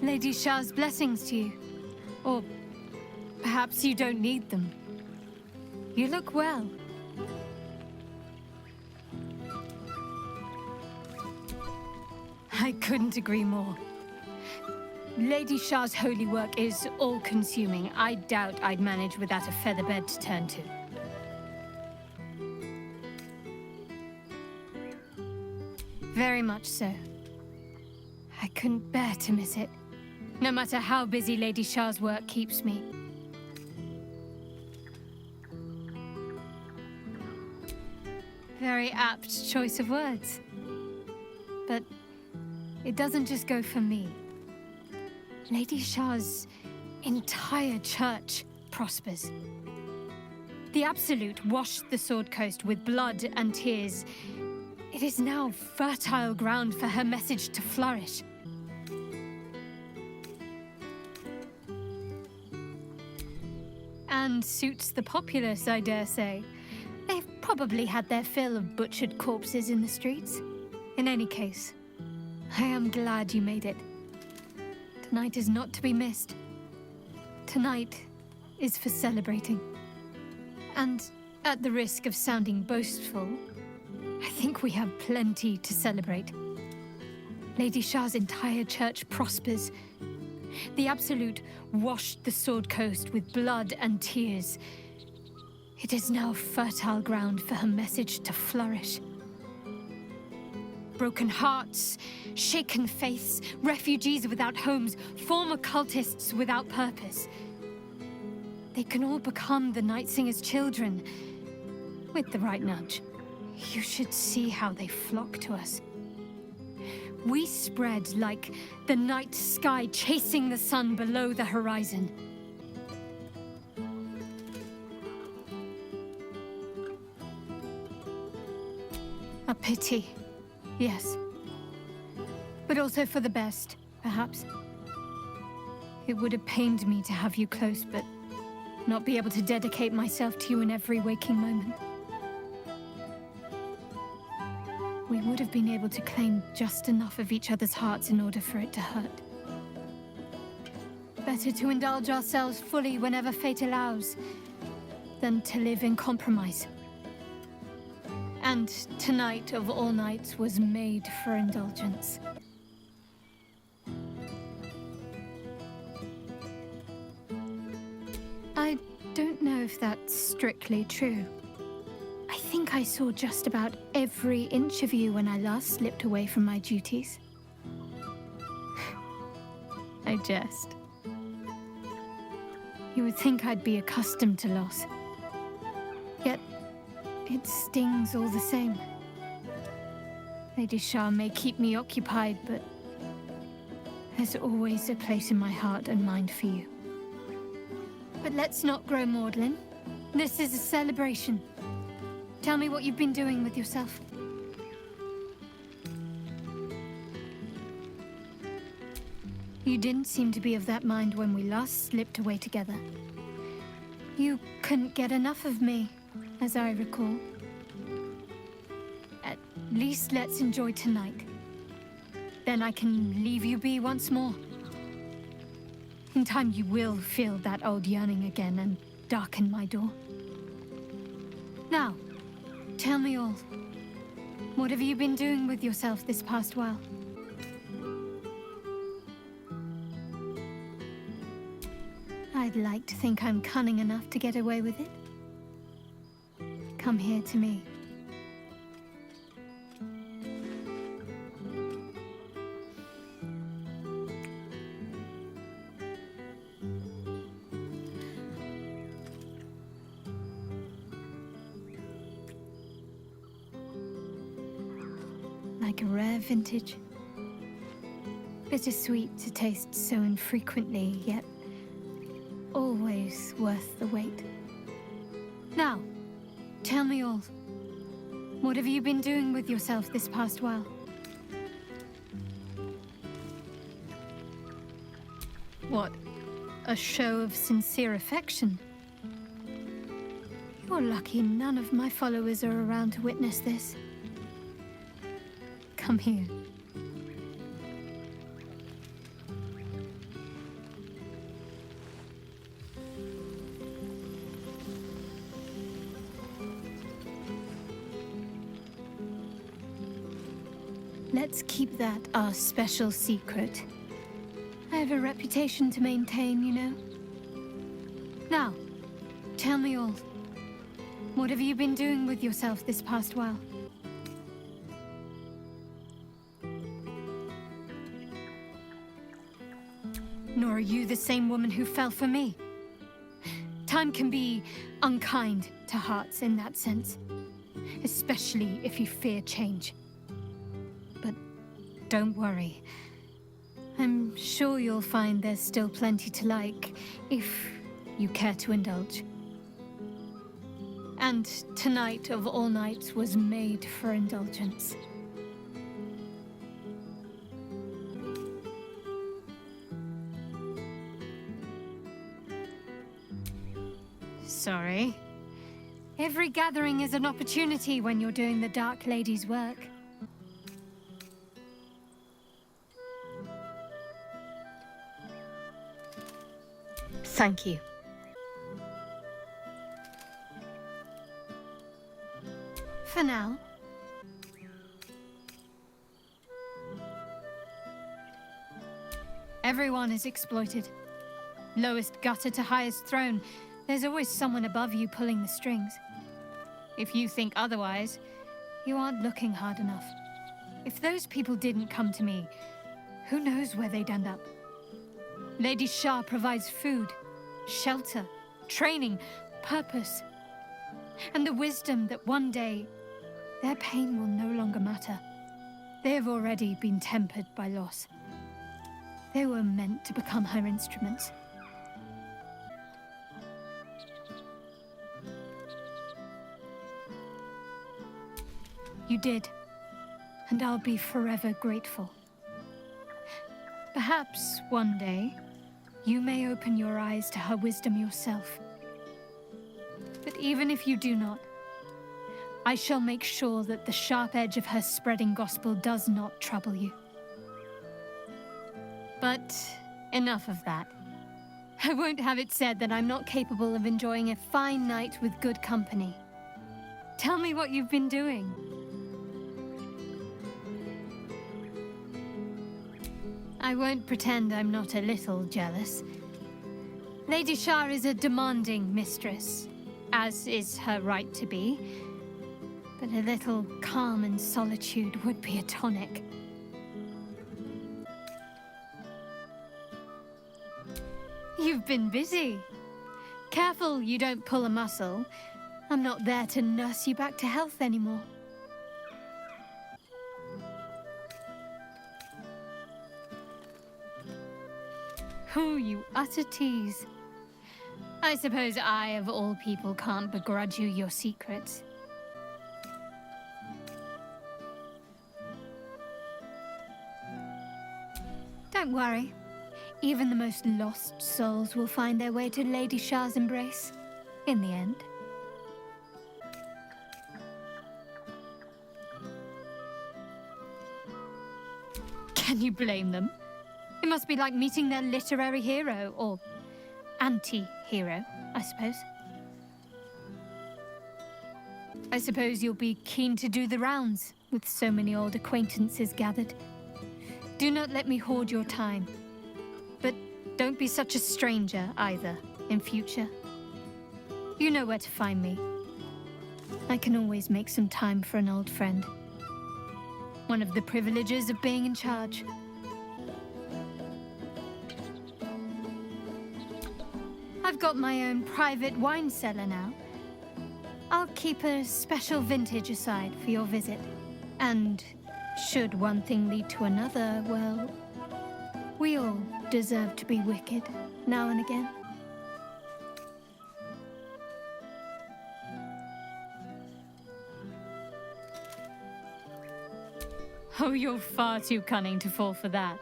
Lady Shar's blessings to you. Or perhaps you don't need them. You look well. I couldn't agree more. Lady Shar's holy work is all-consuming. I doubt I'd manage without a featherbed to turn to. Very much so. I couldn't bear to miss it, no matter how busy Lady Shar's work keeps me. Very apt choice of words. But it doesn't just go for me. Lady Shar's entire church prospers. The Absolute washed the Sword Coast with blood and tears. It is now fertile ground for her message to flourish. And suits the populace, I dare say. They've probably had their fill of butchered corpses in the streets. In any case, I am glad you made it. Tonight is not to be missed. Tonight is for celebrating. And at the risk of sounding boastful, I think we have plenty to celebrate. Lady Shar's entire church prospers. The Absolute washed the Sword Coast with blood and tears. It is now fertile ground for her message to flourish. Broken hearts, shaken faiths, refugees without homes, former cultists without purpose. They can all become the Night Singer's children, with the right nudge. You should see how they flock to us. We spread like the night sky chasing the sun below the horizon. A pity, yes. But also for the best, perhaps. It would have pained me to have you close, but not be able to dedicate myself to you in every waking moment. We would have been able to claim just enough of each other's hearts in order for it to hurt. Better to indulge ourselves fully whenever fate allows, than to live in compromise. And tonight of all nights was made for indulgence. I don't know if that's strictly true. I think I saw just about every inch of you when I last slipped away from my duties. I jest. You would think I'd be accustomed to loss. Yet, it stings all the same. Lady Shar may keep me occupied, but there's always a place in my heart and mind for you. But let's not grow maudlin. This is a celebration. Tell me what you've been doing with yourself. You didn't seem to be of that mind when we last slipped away together. You couldn't get enough of me, as I recall. At least let's enjoy tonight. Then I can leave you be once more. In time you will feel that old yearning again and darken my door. Now, tell me all. What have you been doing with yourself this past while? I'd like to think I'm cunning enough to get away with it. Come here to me. Like a rare vintage. Bittersweet to taste so infrequently, yet always worth the wait. Now, tell me all. What have you been doing with yourself this past while? What? A show of sincere affection? You're lucky none of my followers are around to witness this. Come here. let's keep that our special secret. I have a reputation to maintain, you know. Now, tell me all. What have you been doing with yourself this past while? Nor are you the same woman who fell for me. Time can be unkind to hearts in that sense, especially if you fear change. But don't worry. I'm sure you'll find there's still plenty to like, if you care to indulge. And tonight of all nights was made for indulgence. Sorry. Every gathering is an opportunity when you're doing the Dark Lady's work. Thank you. For now. Everyone is exploited. Lowest gutter to highest throne. There's always someone above you pulling the strings. If you think otherwise, you aren't looking hard enough. If those people didn't come to me, who knows where they'd end up? Lady Shar provides food, shelter, training, purpose, and the wisdom that one day their pain will no longer matter. They have already been tempered by loss. They were meant to become her instruments. You did, and I'll be forever grateful. Perhaps one day, you may open your eyes to her wisdom yourself. But even if you do not, I shall make sure that the sharp edge of her spreading gospel does not trouble you. But enough of that. I won't have it said that I'm not capable of enjoying a fine night with good company. Tell me what you've been doing. I won't pretend I'm not a little jealous. Lady Shar is a demanding mistress, as is her right to be. But a little calm and solitude would be a tonic. You've been busy. Careful you don't pull a muscle. I'm not there to nurse you back to health anymore. Oh, you utter tease. I suppose I, of all people, can't begrudge you your secrets. Don't worry. Even the most lost souls will find their way to Lady Shar's embrace, in the end. Can you blame them? It must be like meeting their literary hero, or anti-hero, I suppose. I suppose you'll be keen to do the rounds, with so many old acquaintances gathered. Do not let me hoard your time. But don't be such a stranger, either, in future. You know where to find me. I can always make some time for an old friend. One of the privileges of being in charge. I've got my own private wine cellar now. I'll keep a special vintage aside for your visit. And should one thing lead to another, well, we all deserve to be wicked now and again. Oh, you're far too cunning to fall for that.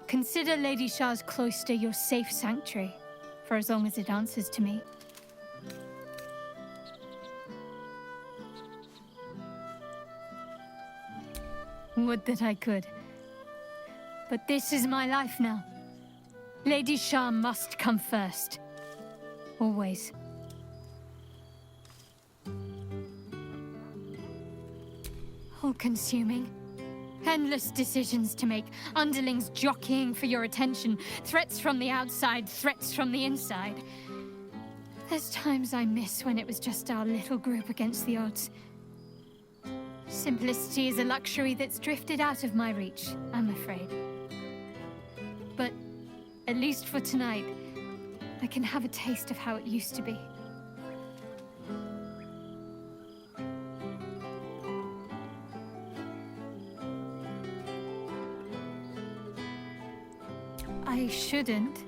Consider Lady Shar's cloister your safe sanctuary, for as long as it answers to me. Would that I could. But this is my life now. Lady Shar must come first. Always. All-consuming. Endless decisions to make, underlings jockeying for your attention, threats from the outside, threats from the inside. There's times I miss when it was just our little group against the odds. Simplicity is a luxury that's drifted out of my reach, I'm afraid. But at least for tonight, I can have a taste of how it used to be. I shouldn't.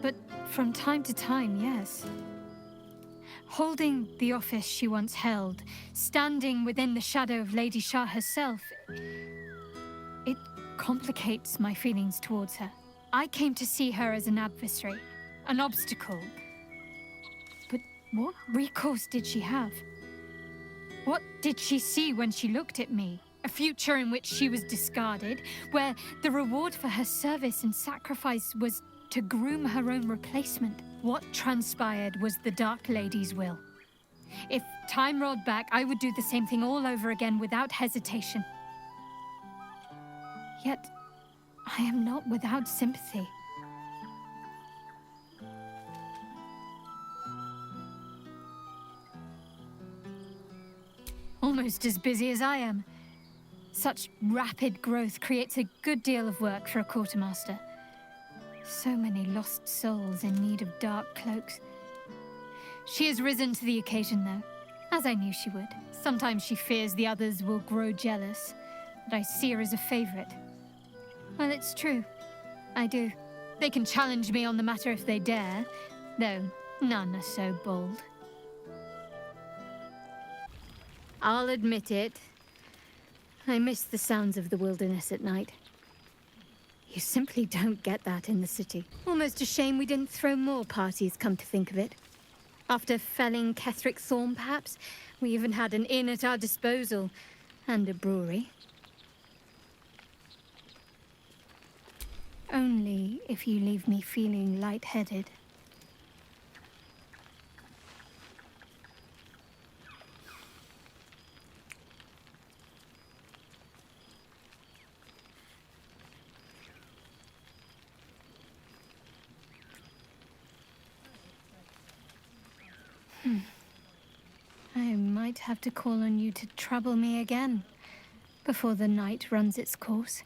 But from time to time, yes. Holding the office she once held, standing within the shadow of Lady Shar herself, it complicates my feelings towards her. I came to see her as an adversary, an obstacle. But what recourse did she have? What did she see when she looked at me? A future in which she was discarded, where the reward for her service and sacrifice was to groom her own replacement. What transpired was the Dark Lady's will. If time rolled back, I would do the same thing all over again without hesitation. Yet, I am not without sympathy. Almost as busy as I am. Such rapid growth creates a good deal of work for a quartermaster. So many lost souls in need of dark cloaks. She has risen to the occasion, though, as I knew she would. Sometimes she fears the others will grow jealous, but I see her as a favorite. Well, it's true. I do. They can challenge me on the matter if they dare, though none are so bold. I'll admit it. I miss the sounds of the wilderness at night. You simply don't get that in the city. Almost a shame we didn't throw more parties, come to think of it. After felling Ketherick Thorn, perhaps, we even had an inn at our disposal, and a brewery. Only if you leave me feeling lightheaded. I might have to call on you to trouble me again before the night runs its course.